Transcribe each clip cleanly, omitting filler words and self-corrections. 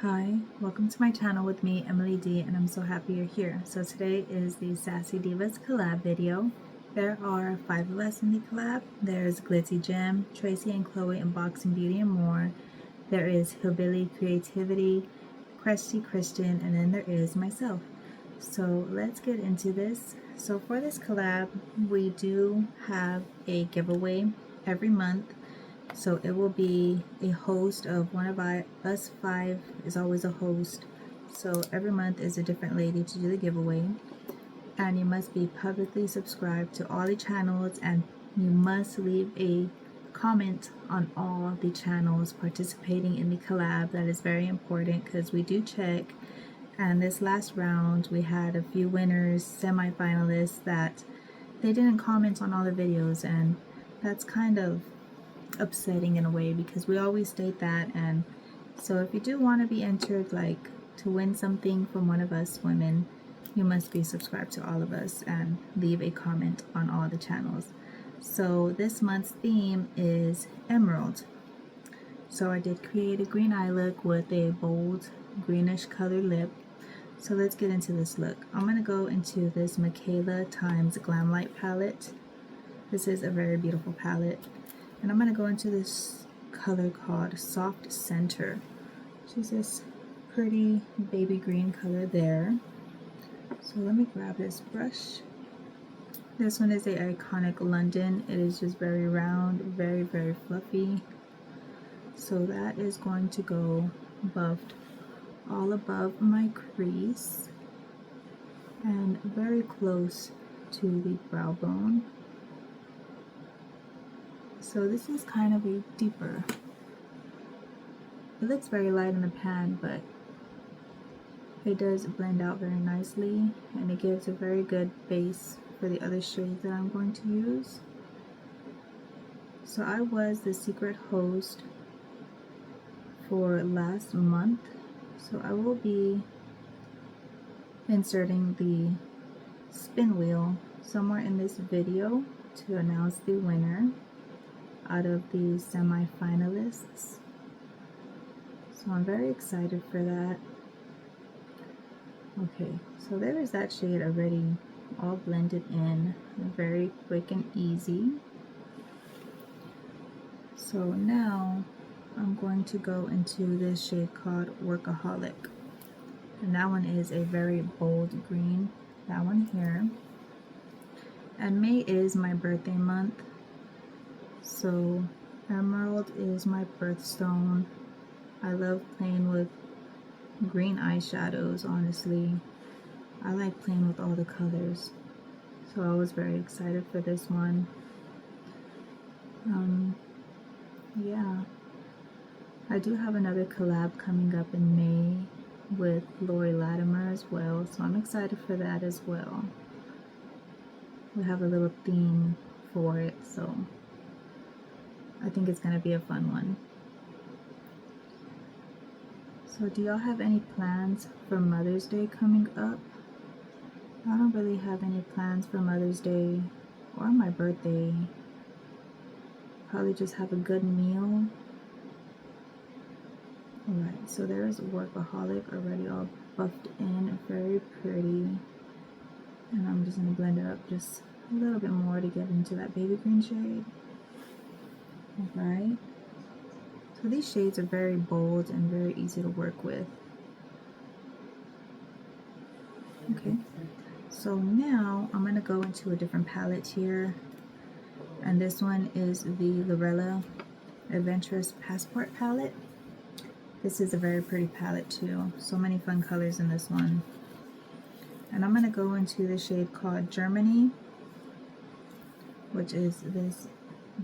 Hi, welcome to my channel with me, Emily D, and I'm so happy you're here. So today is the Sassy Divas collab video. There are 5 of us in the collab. There's Glitzy Gem, Tracy and Chloe Unboxing Beauty and More. There is Hillbilly Creativity, Crusty Christian, and then there is myself. So let's get into this. So for this collab, we do have a giveaway every month. So it will be a host of one of us 5 is always a host. So every month is a different lady to do the giveaway. And you must be publicly subscribed to all the channels, and you must leave a comment on all the channels participating in the collab. That is very important because we do check. And this last round we had a few winners, semi-finalists, that they didn't comment on all the videos, and that's kind of upsetting in a way because we always state that. And so if you do want to be entered, like to win something from one of us women, you must be subscribed to all of us and leave a comment on all the channels. So this month's theme is Emerald. So I did create a green eye look with a bold greenish color lip. So let's get into this look. I'm going to go into this Michaela times Glam Light palette. This is a very beautiful palette. And I'm going to go into this color called Soft Center, which is this pretty baby green color there. So let me grab this brush. This one is a iconic London. It is just very round, very fluffy. So that is going to go buffed all above my crease and very close to the brow bone. So this is kind of a deeper. It looks very light in the pan, but it does blend out very nicely, and it gives a very good base for the other shades that I'm going to use. So I was the secret host for last month, so I will be inserting the spin wheel somewhere in this video to announce the winner out of the semi-finalists. So I'm very excited for that. Okay, so there is that shade already all blended in, very quick and easy. So now I'm going to go into this shade called Workaholic, and that one is a very bold green, that one here. And May is my birthday month, so Emerald is my birthstone. I love playing with green eyeshadows, honestly. I like playing with all the colors. So I was very excited for this one. Yeah. I do have another collab coming up in May with Lori Latimer as well, so I'm excited for that as well. We have a little theme for it, so I think it's going to be a fun one. So do y'all have any plans for Mother's Day coming up? I don't really have any plans for Mother's Day or my birthday. Probably just have a good meal. Alright, so there's Workaholic already all buffed in, very pretty. And I'm just going to blend it up just a little bit more to get into that baby green shade. Alright. So these shades are very bold and very easy to work with. Okay, so now I'm going to go into a different palette here. And this one is the Lorella Adventurous Passport palette. This is a very pretty palette too. So many fun colors in this one. And I'm going to go into the shade called Germany, which is this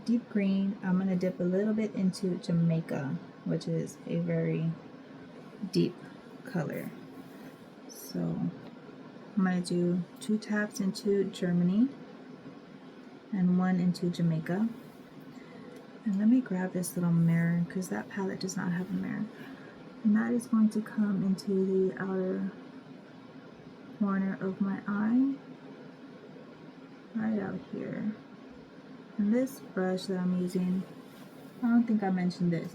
deep green. I'm going to dip a little bit into Jamaica, which is a very deep color. So I'm going to do 2 taps into Germany and 1 into Jamaica. And let me grab this little mirror because that palette does not have a mirror. And that is going to come into the outer corner of my eye, right out here. And this brush that I'm using, I don't think I mentioned this.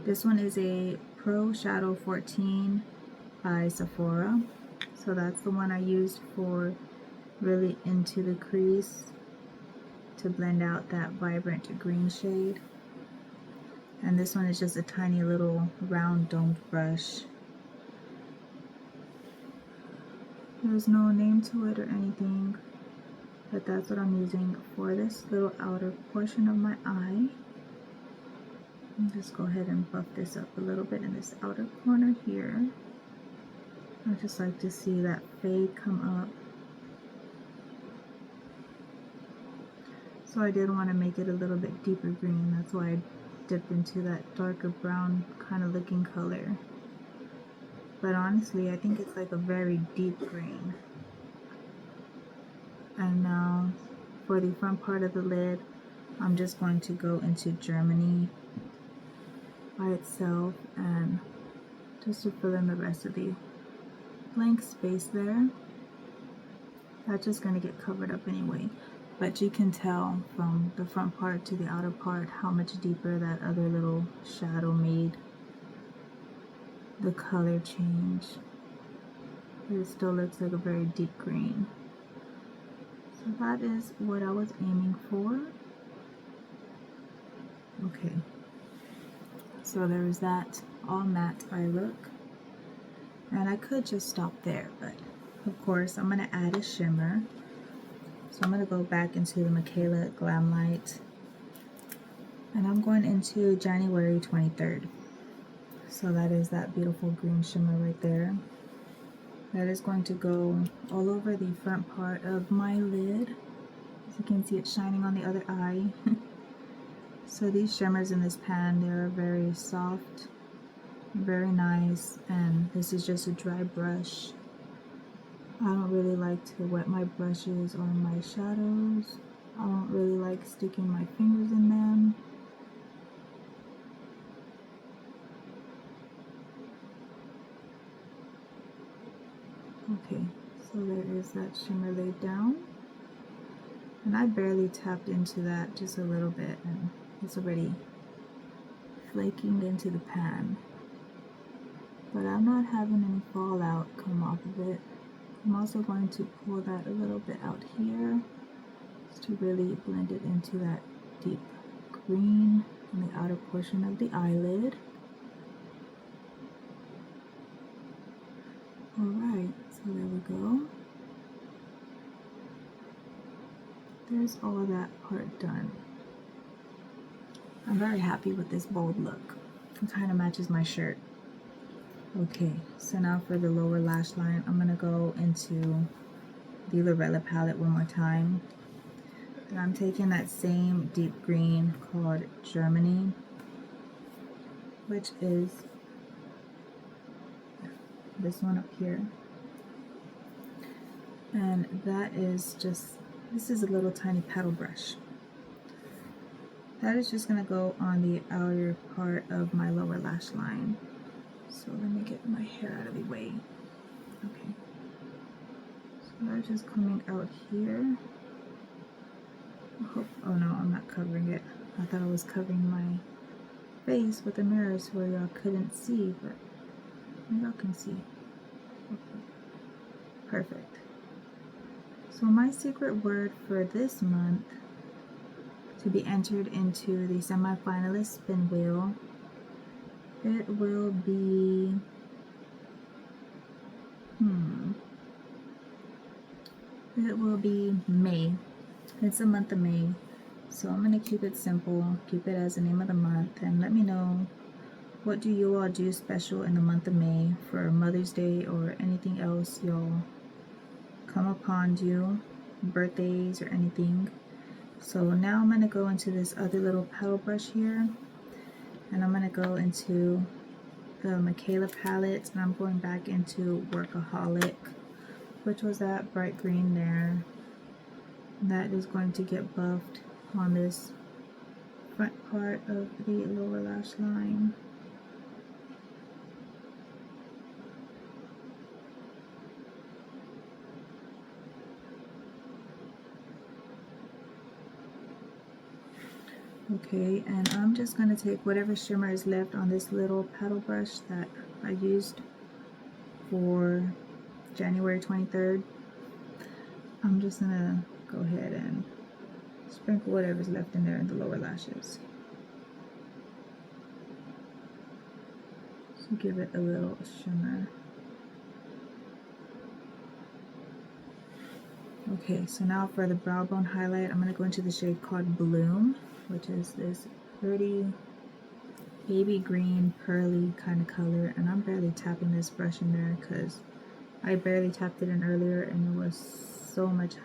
This one is a Pro Shadow 14 by Sephora. So that's the one I used for really into the crease to blend out that vibrant green shade. And this one is just a tiny little round domed brush. There's no name to it or anything, but that's what I'm using for this little outer portion of my eye. And just go ahead and buff this up a little bit in this outer corner here. I just like to see that fade come up. So I did want to make it a little bit deeper green. That's why I dipped into that darker brown kind of looking color. But honestly, I think it's like a very deep green. And now for the front part of the lid, I'm just going to go into Germany by itself and just to fill in the rest of the blank space there. That's just going to get covered up anyway. But you can tell from the front part to the outer part how much deeper that other little shadow made the color change. But it still looks like a very deep green. So that is what I was aiming for. Okay. So there was that all matte eye look. And I could just stop there, but of course I'm going to add a shimmer. So I'm going to go back into the Michaela Glam Light. And I'm going into January 23rd. So that is that beautiful green shimmer right there. That is going to go all over the front part of my lid. As you can see, it's shining on the other eye. So these shimmers in this pan, they're very soft, very nice, and this is just a dry brush. I don't really like to wet my brushes on my shadows. I don't really like sticking my fingers in them. Okay, so there is that shimmer laid down. And I barely tapped into that, just a little bit, and it's already flaking into the pan. But I'm not having any fallout come off of it. I'm also going to pull that a little bit out here just to really blend it into that deep green on the outer portion of the eyelid. Alright, so there we go. There's all that part done. I'm very happy with this bold look. It kind of matches my shirt. Okay, so now for the lower lash line, I'm going to go into the Lorella palette one more time. And I'm taking that same deep green called Germany, which is this one up here. And that is just, this is a little tiny paddle brush. That is just going to go on the outer part of my lower lash line. So let me get my hair out of the way. Okay. So that's just coming out here. Oh no, I'm not covering it. I thought I was covering my face with the mirror so y'all couldn't see, but y'all can see. Okay. Perfect. So my secret word for this month to be entered into the semi-finalist spin wheel, it will be it will be May. It's the month of May, so I'm going to keep it simple, keep it as the name of the month, and let me know, what do you all do special in the month of May for Mother's Day or anything else y'all come upon you, birthdays or anything. So now I'm going to go into this other little paddle brush here, and I'm going to go into the Michaela palette, and I'm going back into Workaholic, which was that bright green there. That is going to get buffed on this front part of the lower lash line. Okay, and I'm just going to take whatever shimmer is left on this little paddle brush that I used for January 23rd. I'm just going to go ahead and sprinkle whatever's left in there in the lower lashes. So give it a little shimmer. Okay, so now for the brow bone highlight, I'm going to go into the shade called Bloom, which is this pretty baby green pearly kind of color, and I'm barely tapping this brush in there because I barely tapped it in earlier and it was so much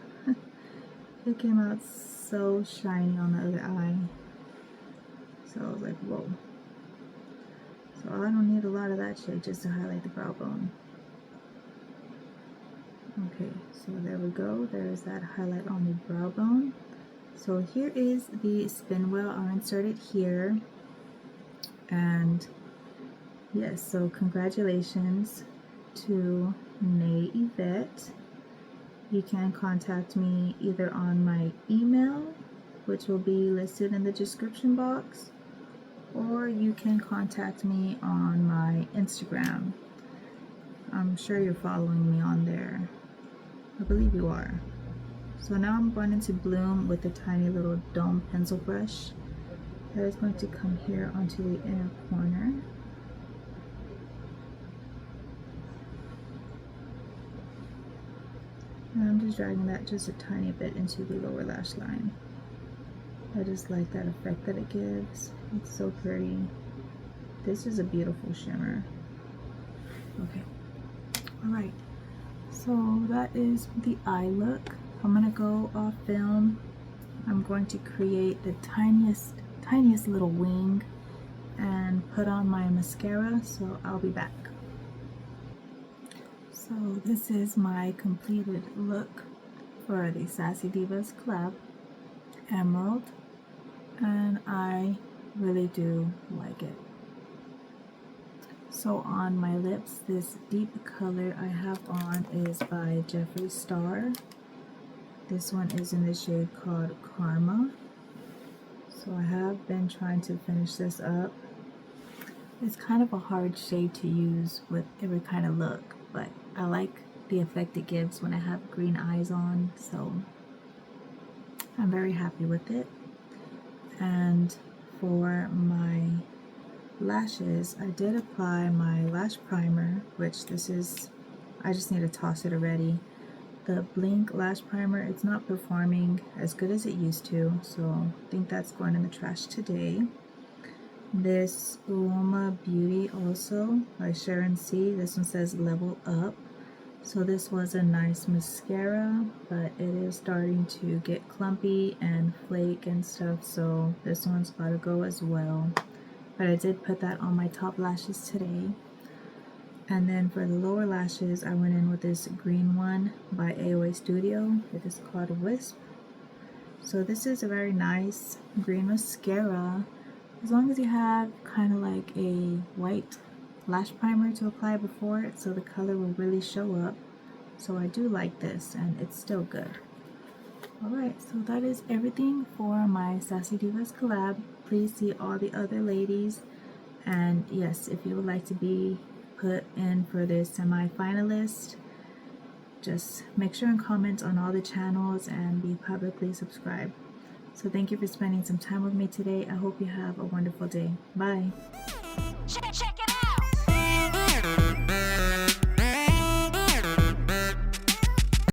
it came out so shiny on the other eye, so I was like, whoa. So I don't need a lot of that shade just to highlight the brow bone. Okay, so there we go, there's that highlight on the brow bone. So here is the spin wheel. I'll insert it here. And yes, so congratulations to Nay Yvette. You can contact me either on my email, which will be listed in the description box, or you can contact me on my Instagram. I'm sure you're following me on there. I believe you are. So now I'm going into Bloom with a tiny little dome pencil brush. That is going to come here onto the inner corner. And I'm just dragging that just a tiny bit into the lower lash line. I just like that effect that it gives. It's so pretty. This is a beautiful shimmer. Okay. Alright. So that is the eye look. I'm going to go off film. I'm going to create the tiniest little wing and put on my mascara, so I'll be back. So this is my completed look for the Sassy Divas collab Emerald, and I really do like it. So on my lips, this deep color I have on is by Jeffree Star. This one is in the shade called Karma. So I have been trying to finish this up. It's kind of a hard shade to use with every kind of look, but I like the effect it gives when I have green eyes on, so I'm very happy with it. And for my lashes, I did apply my lash primer, which this is, I just need to toss it already. The Blink lash primer, it's not performing as good as it used to, so I think that's going in the trash today. This Uoma Beauty also by Sharon C. This one says Level Up. So this was a nice mascara, but it is starting to get clumpy and flake and stuff, so this one's got to go as well. But I did put that on my top lashes today. And then for the lower lashes, I went in with this green one by AOA Studio. It is called Wiskf. So this is a very nice green mascara. As long as you have kind of like a white lash primer to apply before it, so the color will really show up. So I do like this, and it's still good. Alright, so that is everything for my Sassy Divas collab. Please see all the other ladies. And yes, if you would like to be put in for this semi-finalist, just make sure and comment on all the channels and be publicly subscribed. So thank you for spending some time with me today. I hope you have a wonderful day. Bye.